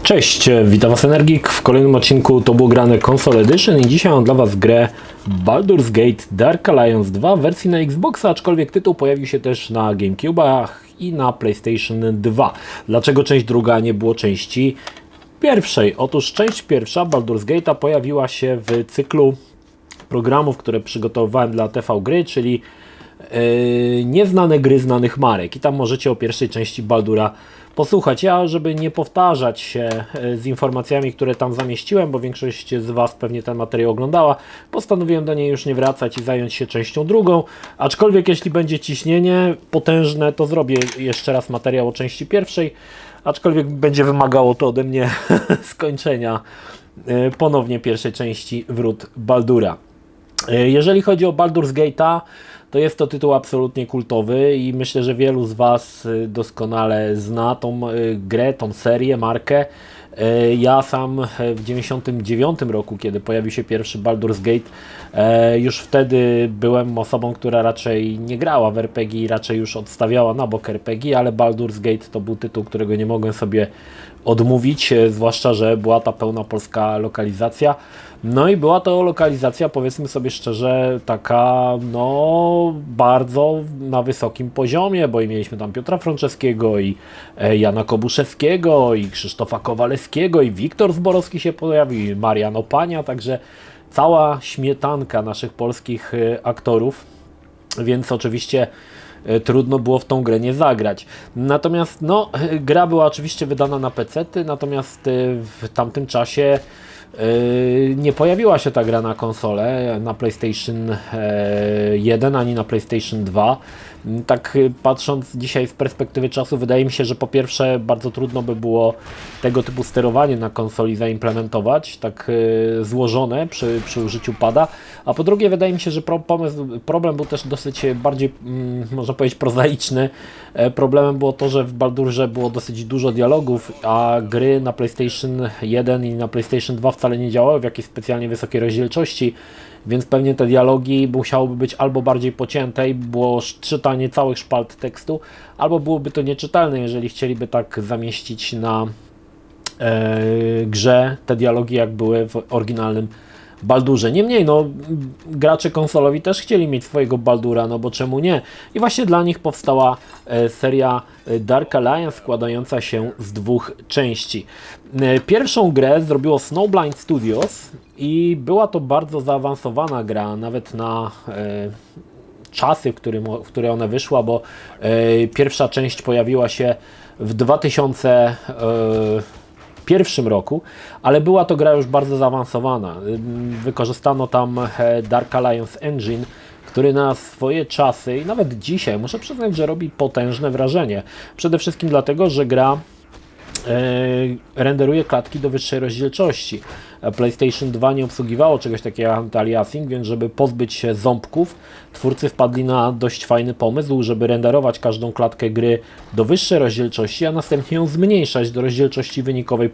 Cześć, witam Was Energik w kolejnym odcinku To było grane Console Edition i dzisiaj mam dla Was grę Baldur's Gate Dark Alliance 2 w wersji na Xboxa, aczkolwiek tytuł pojawił się też na GameCube'ach i na PlayStation 2. Dlaczego część druga nie było części pierwszej? Otóż część pierwsza Baldur's Gate'a pojawiła się w cyklu programów, które przygotowywałem dla TV Gry, czyli nieznane gry znanych marek i tam możecie o pierwszej części Baldura posłuchać. Ja, żeby nie powtarzać się z informacjami, które tam zamieściłem, bo większość z Was pewnie ten materiał oglądała, postanowiłem do niej już nie wracać i zająć się częścią drugą, aczkolwiek jeśli będzie ciśnienie potężne, to zrobię jeszcze raz materiał o części pierwszej, aczkolwiek będzie wymagało to ode mnie skończenia ponownie pierwszej części Wrót Baldura. Jeżeli chodzi o Baldur's Gate'a, to jest to tytuł absolutnie kultowy i myślę, że wielu z Was doskonale zna tą grę, tą serię, markę. Ja sam w 1999 roku, kiedy pojawił się pierwszy Baldur's Gate, już wtedy byłem osobą, która raczej nie grała w RPG i raczej już odstawiała na bok RPG, ale Baldur's Gate to był tytuł, którego nie mogłem sobie odmówić, zwłaszcza że była ta pełna polska lokalizacja. No i była to lokalizacja, powiedzmy sobie szczerze, taka no bardzo na wysokim poziomie, bo i mieliśmy tam Piotra Franceskiego i Jana Kobuszewskiego i Krzysztofa Kowalewskiego i Wiktor Zborowski się pojawił i Marian Opania, także cała śmietanka naszych polskich aktorów, więc oczywiście trudno było w tą grę nie zagrać. Natomiast no, gra była oczywiście wydana na PC-ty, natomiast w tamtym czasie nie pojawiła się ta gra na konsolę, na PlayStation 1 ani na PlayStation 2. Tak patrząc dzisiaj z perspektywy czasu, wydaje mi się, że po pierwsze bardzo trudno by było tego typu sterowanie na konsoli zaimplementować, tak złożone przy użyciu pada, a po drugie wydaje mi się, że problem był też dosyć bardziej, można powiedzieć, prozaiczny. Problemem było to, że w Baldurze było dosyć dużo dialogów, a gry na PlayStation 1 i na PlayStation 2 wcale nie działały w jakiejś specjalnie wysokiej rozdzielczości, więc pewnie te dialogi musiałyby być albo bardziej pocięte i było czytanie całych szpalt tekstu, albo byłoby to nieczytelne, jeżeli chcieliby tak zamieścić na grze te dialogi, jak były w oryginalnym Baldurze. Niemniej, no, gracze konsolowi też chcieli mieć swojego Baldura, no bo czemu nie? I właśnie dla nich powstała seria Dark Alliance składająca się z dwóch części. Pierwszą grę zrobiło Snowblind Studios i była to bardzo zaawansowana gra, nawet na czasy, w które ona wyszła, bo pierwsza część pojawiła się w 2001 roku, ale była to gra już bardzo zaawansowana. Wykorzystano tam Dark Alliance Engine, który na swoje czasy i nawet dzisiaj muszę przyznać, że robi potężne wrażenie. Przede wszystkim dlatego, że gra renderuje klatki do wyższej rozdzielczości. PlayStation 2 nie obsługiwało czegoś takiego jak anti-aliasing, więc żeby pozbyć się ząbków, twórcy wpadli na dość fajny pomysł, żeby renderować każdą klatkę gry do wyższej rozdzielczości, a następnie ją zmniejszać do rozdzielczości wynikowej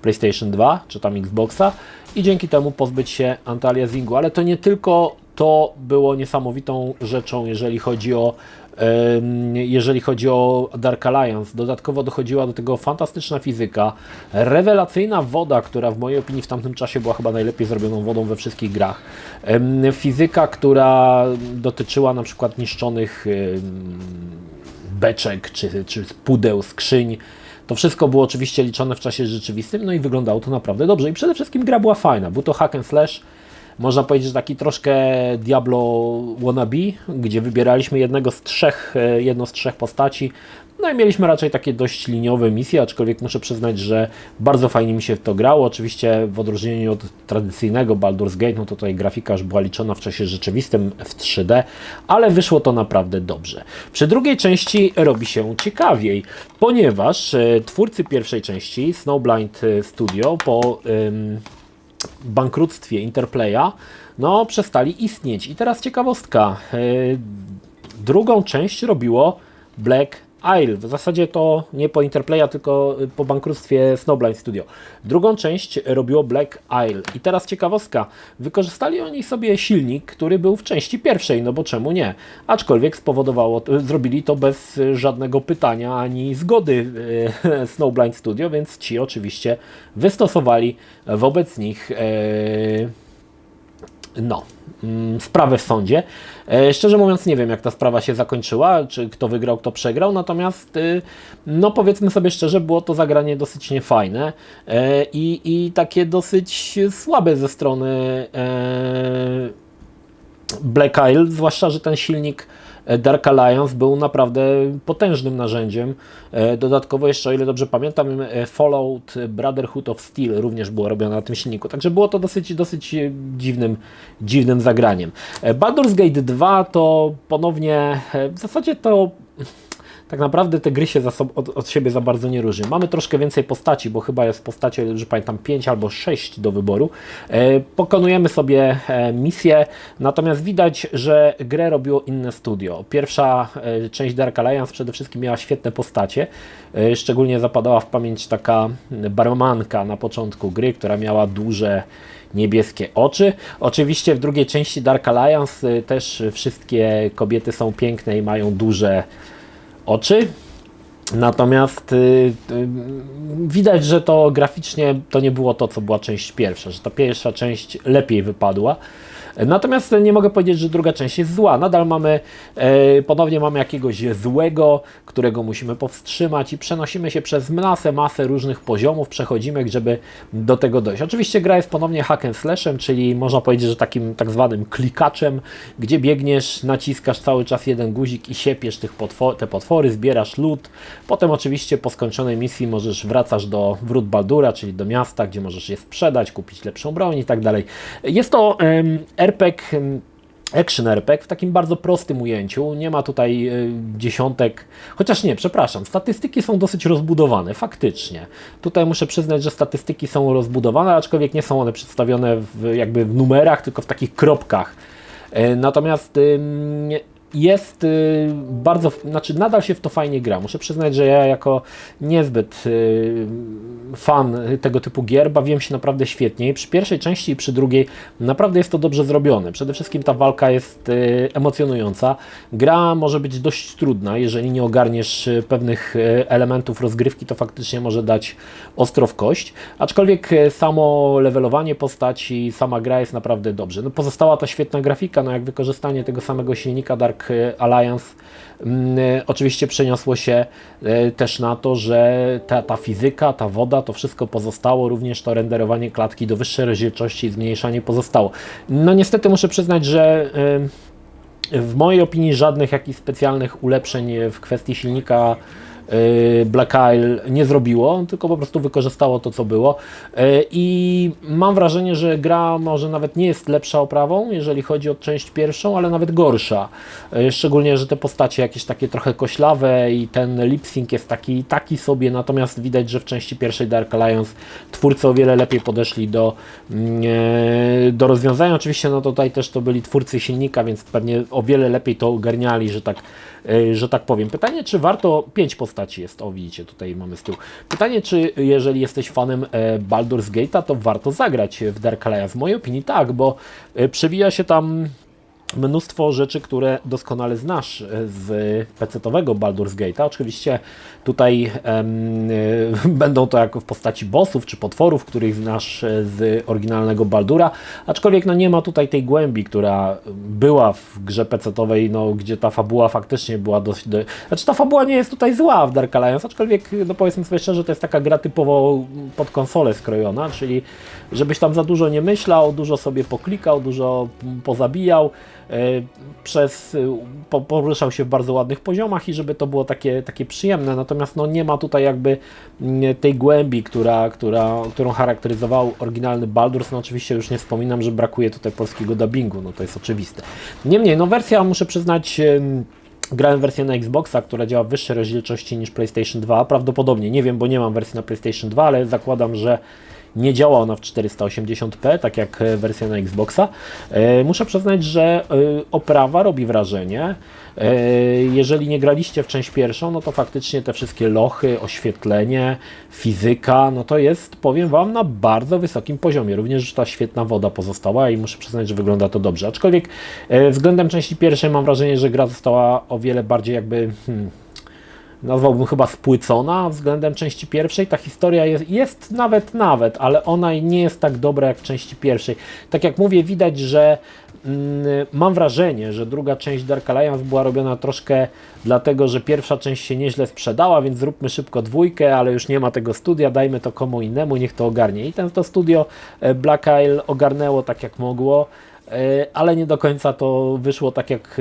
PlayStation 2 czy tam Xboxa i dzięki temu pozbyć się anti-aliasingu. Ale to nie tylko to było niesamowitą rzeczą, jeżeli chodzi o Dark Alliance. Dodatkowo dochodziła do tego fantastyczna fizyka, rewelacyjna woda, która w mojej opinii w tamtym czasie była chyba najlepiej zrobioną wodą we wszystkich grach. Fizyka, która dotyczyła na przykład niszczonych beczek, czy pudeł, skrzyń. To wszystko było oczywiście liczone w czasie rzeczywistym, no i wyglądało to naprawdę dobrze. I przede wszystkim gra była fajna. Był to hack and slash, można powiedzieć, że taki troszkę Diablo wannabe, gdzie wybieraliśmy jedną z trzech postaci. No i mieliśmy raczej takie dość liniowe misje, aczkolwiek muszę przyznać, że bardzo fajnie mi się w to grało. Oczywiście w odróżnieniu od tradycyjnego Baldur's Gate, no to tutaj grafika już była liczona w czasie rzeczywistym w 3D, ale wyszło to naprawdę dobrze. Przy drugiej części robi się ciekawiej, ponieważ twórcy pierwszej części, Snowblind Studio, po bankructwie Interplaya, no przestali istnieć. I teraz ciekawostka, drugą część robiło Black Isle. W zasadzie to nie po Interplaya, tylko po bankructwie Snowblind Studio. Drugą część robiło Black Isle. I teraz ciekawostka. Wykorzystali oni sobie silnik, który był w części pierwszej, no bo czemu nie? Aczkolwiek spowodowało, zrobili to bez żadnego pytania ani zgody Snowblind Studio, więc ci oczywiście wystosowali wobec nich sprawę w sądzie. Szczerze mówiąc nie wiem, jak ta sprawa się zakończyła, czy kto wygrał, kto przegrał, natomiast no powiedzmy sobie szczerze, było to zagranie dosyć niefajne i takie dosyć słabe ze strony Black Isle, zwłaszcza, że ten silnik Dark Alliance był naprawdę potężnym narzędziem. Dodatkowo jeszcze, o ile dobrze pamiętam, Fallout Brotherhood of Steel również było robione na tym silniku, także było to dosyć dziwnym zagraniem. Baldur's Gate 2 to ponownie, w zasadzie to tak naprawdę te gry się od siebie za bardzo nie różnią. Mamy troszkę więcej postaci, bo chyba jest postaci, że pamiętam 5 albo 6 do wyboru. Pokonujemy sobie misję, natomiast widać, że grę robiło inne studio. Pierwsza część Dark Alliance przede wszystkim miała świetne postacie. Szczególnie zapadała w pamięć taka barmanka na początku gry, która miała duże niebieskie oczy. Oczywiście w drugiej części Dark Alliance też wszystkie kobiety są piękne i mają duże oczy, natomiast widać, że to graficznie to nie było to, co była część pierwsza, że ta pierwsza część lepiej wypadła. Natomiast nie mogę powiedzieć, że druga część jest zła. Nadal ponownie mamy jakiegoś złego, którego musimy powstrzymać i przenosimy się przez masę różnych poziomów, przechodzimy, żeby do tego dojść. Oczywiście gra jest ponownie hack and slashem, czyli można powiedzieć, że takim tak zwanym klikaczem, gdzie biegniesz, naciskasz cały czas jeden guzik i siepiesz te potwory, zbierasz loot. Potem oczywiście po skończonej misji wracasz do Wrót Baldura, czyli do miasta, gdzie możesz je sprzedać, kupić lepszą broń i tak dalej. Jest to RPG, action RPG w takim bardzo prostym ujęciu, nie ma tutaj dziesiątek, chociaż nie, przepraszam, statystyki są dosyć rozbudowane, faktycznie. Tutaj muszę przyznać, że statystyki są rozbudowane, aczkolwiek nie są one przedstawione jakby w numerach, tylko w takich kropkach. Natomiast jest nadal się w to fajnie gra. Muszę przyznać, że ja jako niezbyt fan tego typu gier bawiłem się naprawdę świetnie i przy pierwszej części i przy drugiej naprawdę jest to dobrze zrobione. Przede wszystkim ta walka jest emocjonująca. Gra może być dość trudna, jeżeli nie ogarniesz pewnych elementów rozgrywki, to faktycznie może dać ostro w kość. Aczkolwiek samo levelowanie postaci, sama gra jest naprawdę dobrze. No, pozostała ta świetna grafika, no jak wykorzystanie tego samego silnika Dark Alliance oczywiście przeniosło się też na to, że ta fizyka, ta woda, to wszystko pozostało, również to renderowanie klatki do wyższej rozdzielczości i zmniejszanie pozostało. No niestety muszę przyznać, że w mojej opinii żadnych jakichś specjalnych ulepszeń w kwestii silnika Black Isle nie zrobiło, tylko po prostu wykorzystało to, co było i mam wrażenie, że gra może nawet nie jest lepsza oprawą, jeżeli chodzi o część pierwszą, ale nawet gorsza. Szczególnie, że te postacie jakieś takie trochę koślawe i ten lip-sync jest taki sobie, natomiast widać, że w części pierwszej Dark Alliance twórcy o wiele lepiej podeszli do rozwiązania. Oczywiście no tutaj też to byli twórcy silnika, więc pewnie o wiele lepiej to ogarniali, że tak powiem. Pytanie, czy warto, 5 postaci jest, o widzicie, tutaj mamy z tyłu. Pytanie, czy jeżeli jesteś fanem Baldur's Gate'a, to warto zagrać w Dark Alliance? W mojej opinii tak, bo przewija się tam mnóstwo rzeczy, które doskonale znasz z PC-owego Baldur's Gate'a. Oczywiście tutaj będą to jako w postaci bossów czy potworów, których znasz z oryginalnego Baldura, aczkolwiek no nie ma tutaj tej głębi, która była w grze PC-owej, no, gdzie ta fabuła faktycznie była Znaczy ta fabuła nie jest tutaj zła w Dark Alliance, aczkolwiek no powiedzmy sobie szczerze, to jest taka gra typowo pod konsolę skrojona, czyli żebyś tam za dużo nie myślał, dużo sobie poklikał, dużo pozabijał, poruszał się w bardzo ładnych poziomach i żeby to było takie przyjemne, natomiast no nie ma tutaj jakby tej głębi, którą charakteryzował oryginalny Baldur's. No oczywiście już nie wspominam, że brakuje tutaj polskiego dubbingu, no to jest oczywiste. Niemniej, no wersja, muszę przyznać, grałem wersję na Xboxa, która działa w wyższej rozdzielczości niż PlayStation 2, prawdopodobnie, nie wiem, bo nie mam wersji na PlayStation 2, ale zakładam, że nie działa ona w 480p, tak jak wersja na Xboxa. Muszę przyznać, że oprawa robi wrażenie. Jeżeli nie graliście w część pierwszą, no to faktycznie te wszystkie lochy, oświetlenie, fizyka, no to jest, powiem Wam, na bardzo wysokim poziomie. Również ta świetna woda pozostała i muszę przyznać, że wygląda to dobrze. Aczkolwiek względem części pierwszej mam wrażenie, że gra została o wiele bardziej jakby... nazwałbym chyba spłycona względem części pierwszej. Ta historia jest nawet, ale ona nie jest tak dobra jak w części pierwszej. Tak jak mówię, widać, że mam wrażenie, że druga część Dark Alliance była robiona troszkę dlatego, że pierwsza część się nieźle sprzedała, więc zróbmy szybko dwójkę, ale już nie ma tego studia, dajmy to komu innemu, niech to ogarnie. I to studio Black Isle ogarnęło tak jak mogło, ale nie do końca to wyszło tak jak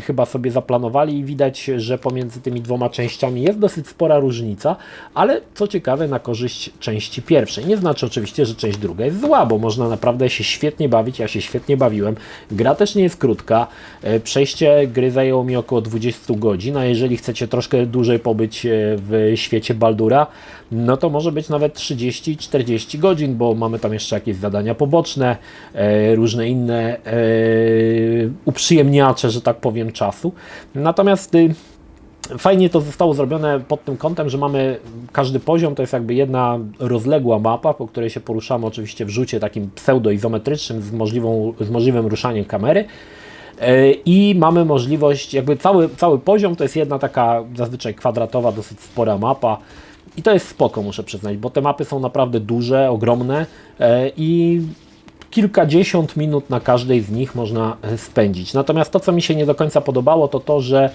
chyba sobie zaplanowali i widać, że pomiędzy tymi dwoma częściami jest dosyć spora różnica, ale co ciekawe na korzyść części pierwszej. Nie znaczy oczywiście, że część druga jest zła, bo można naprawdę się świetnie bawić, ja się świetnie bawiłem. Gra też nie jest krótka, przejście gry zajęło mi około 20 godzin, a jeżeli chcecie troszkę dłużej pobyć w świecie Baldura, no to może być nawet 30-40 godzin, bo mamy tam jeszcze jakieś zadania poboczne, różne inne uprzyjemniacze, że tak powiem, czasu. Natomiast fajnie to zostało zrobione pod tym kątem, że mamy każdy poziom, to jest jakby jedna rozległa mapa, po której się poruszamy oczywiście w rzucie takim pseudo-izometrycznym z możliwym ruszaniem kamery. I mamy możliwość, jakby cały poziom to jest jedna taka zazwyczaj kwadratowa, dosyć spora mapa. I to jest spoko, muszę przyznać, bo te mapy są naprawdę duże, ogromne i kilkadziesiąt minut na każdej z nich można spędzić. Natomiast to, co mi się nie do końca podobało, to to, że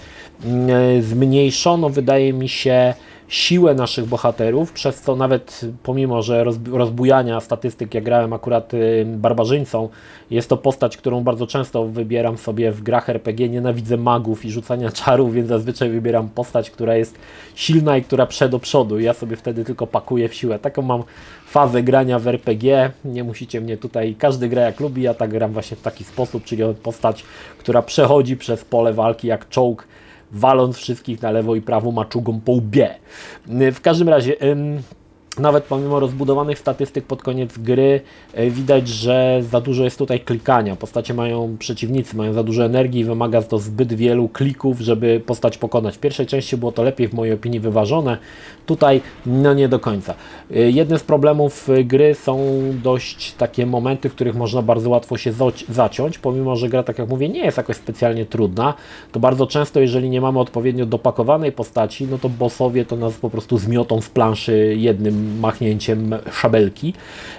zmniejszono, wydaje mi się, siłę naszych bohaterów, przez co nawet pomimo, że rozbujania statystyk, ja grałem akurat barbarzyńcą, jest to postać, którą bardzo często wybieram sobie w grach RPG, nienawidzę magów i rzucania czarów, więc zazwyczaj wybieram postać, która jest silna i która prze do przodu i ja sobie wtedy tylko pakuję w siłę. Taką mam fazę grania w RPG, nie musicie mnie tutaj, każdy gra jak lubi, ja tak gram właśnie w taki sposób, czyli postać, która przechodzi przez pole walki jak czołg, waląc wszystkich na lewo i prawo maczugą po łbie. W każdym razie, nawet pomimo rozbudowanych statystyk pod koniec gry, widać, że za dużo jest tutaj klikania. Przeciwnicy mają za dużo energii i wymaga to zbyt wielu klików, żeby postać pokonać. W pierwszej części było to lepiej, w mojej opinii, wyważone. Tutaj no nie do końca. Jednym z problemów gry są dość takie momenty, w których można bardzo łatwo się zaciąć, pomimo, że gra, tak jak mówię, nie jest jakoś specjalnie trudna, to bardzo często, jeżeli nie mamy odpowiednio dopakowanej postaci, no to bossowie to nas po prostu zmiotą z planszy jednym machnięciem szabelki.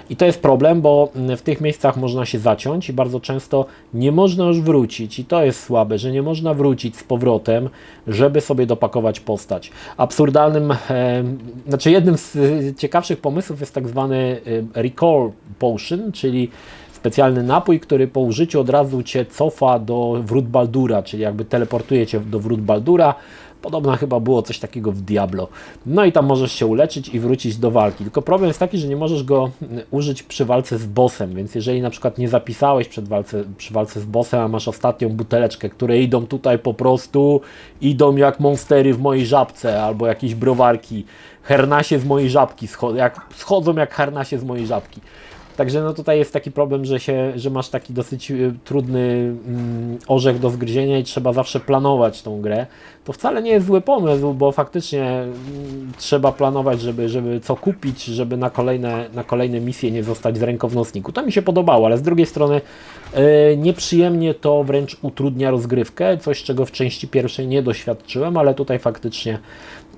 I to jest problem, bo w tych miejscach można się zaciąć i bardzo często nie można już wrócić. I to jest słabe, że nie można wrócić z powrotem, żeby sobie dopakować postać. Absurdalnym, jednym z ciekawszych pomysłów jest tak zwany Recall Potion, czyli specjalny napój, który po użyciu od razu Cię cofa do wrót Baldura, czyli jakby teleportuje Cię do wrót Baldura. Podobno chyba było coś takiego w Diablo. No i tam możesz się uleczyć i wrócić do walki. Tylko problem jest taki, że nie możesz go użyć przy walce z bossem, więc jeżeli na przykład nie zapisałeś przy walce z bossem, a masz ostatnią buteleczkę, które idą tutaj po prostu, idą jak monstery w mojej żabce, albo jakieś browarki, hernasie z mojej żabki, schodzą jak harnasie z mojej żabki. Także no tutaj jest taki problem, że masz taki dosyć trudny orzech do zgryzienia i trzeba zawsze planować tą grę. To wcale nie jest zły pomysł, bo faktycznie trzeba planować, żeby co kupić, żeby na kolejne misje nie zostać z ręką w nocniku. To mi się podobało, ale z drugiej strony nieprzyjemnie to wręcz utrudnia rozgrywkę, coś czego w części pierwszej nie doświadczyłem, ale tutaj faktycznie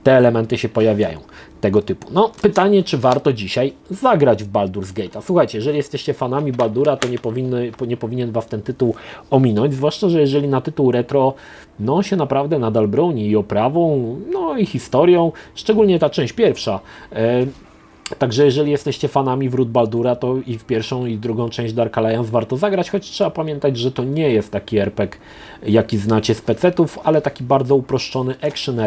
te elementy się pojawiają, tego typu. No, pytanie, czy warto dzisiaj zagrać w Baldur's Gate. A słuchajcie, jeżeli jesteście fanami Baldura, to nie powinien Was ten tytuł ominąć, zwłaszcza, że jeżeli na tytuł retro, no się naprawdę nadal broni i oprawą, no i historią, szczególnie ta część pierwsza. Także jeżeli jesteście fanami wrót Baldura, to i w pierwszą i drugą część Dark Alliance warto zagrać, choć trzeba pamiętać, że to nie jest taki RPG, jaki znacie z PC-ów, ale taki bardzo uproszczony action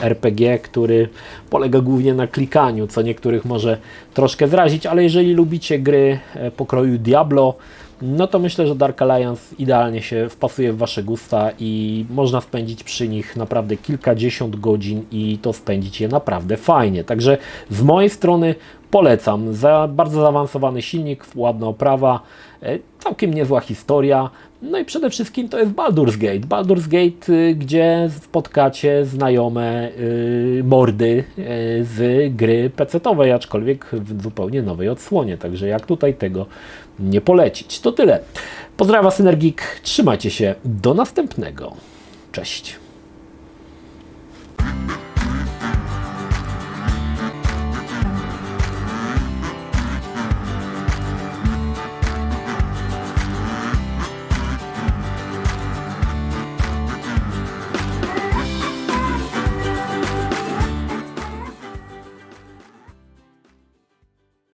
RPG, który polega głównie na klikaniu, co niektórych może troszkę zrazić, ale jeżeli lubicie gry pokroju Diablo, no to myślę, że Dark Alliance idealnie się wpasuje w Wasze gusta i można spędzić przy nich naprawdę kilkadziesiąt godzin i to spędzić je naprawdę fajnie. Także z mojej strony polecam. Bardzo zaawansowany silnik, ładna oprawa, całkiem niezła historia. No i przede wszystkim to jest Baldur's Gate. Baldur's Gate, gdzie spotkacie znajome mordy z gry PC-owej, aczkolwiek w zupełnie nowej odsłonie. Także jak tutaj tego nie polecić. To tyle. Pozdrawiam Was, Synergik. Trzymajcie się. Do następnego. Cześć.